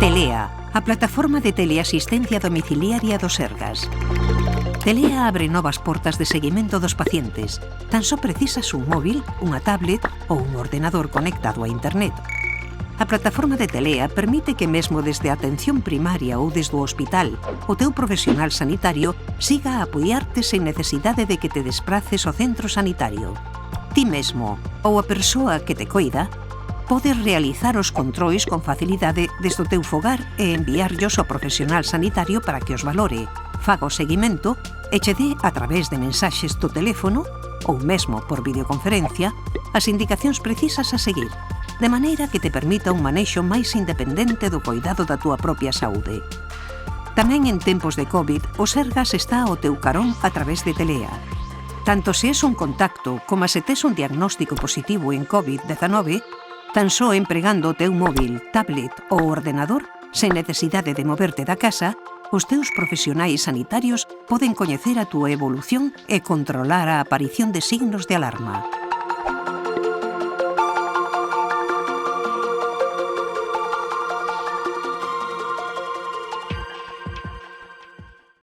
Telea, a plataforma de teleasistencia domiciliaria do Sergas. Telea abre novas portas de seguimento dos pacientes. Tan só precisas un móvil, unha tablet ou un ordenador conectado a internet. A plataforma de Telea permite que mesmo desde a atención primaria ou desde o hospital o teu profesional sanitario siga a apoiarte sen necesidade de que te despraces ao centro sanitario. Ti mesmo ou a persoa que te coida podes realizar os controis con facilidade desde o teu fogar e enviarllos ao profesional sanitario para que os valore, faga o seguimento e che dé a través de mensaxes do teléfono ou mesmo por videoconferencia as indicacións precisas a seguir, de maneira que te permita un manexo máis independente do coidado da túa propia saúde. Tamén en tempos de COVID, o Sergas está ao teu carón a través de Telea. Tanto se es un contacto como se tes un diagnóstico positivo en COVID-19, tan só empregando o teu móvil, tablet ou ordenador, sen necesidade de moverte da casa, os teus profesionais sanitarios poden coñecer a túa evolución e controlar a aparición de signos de alarma.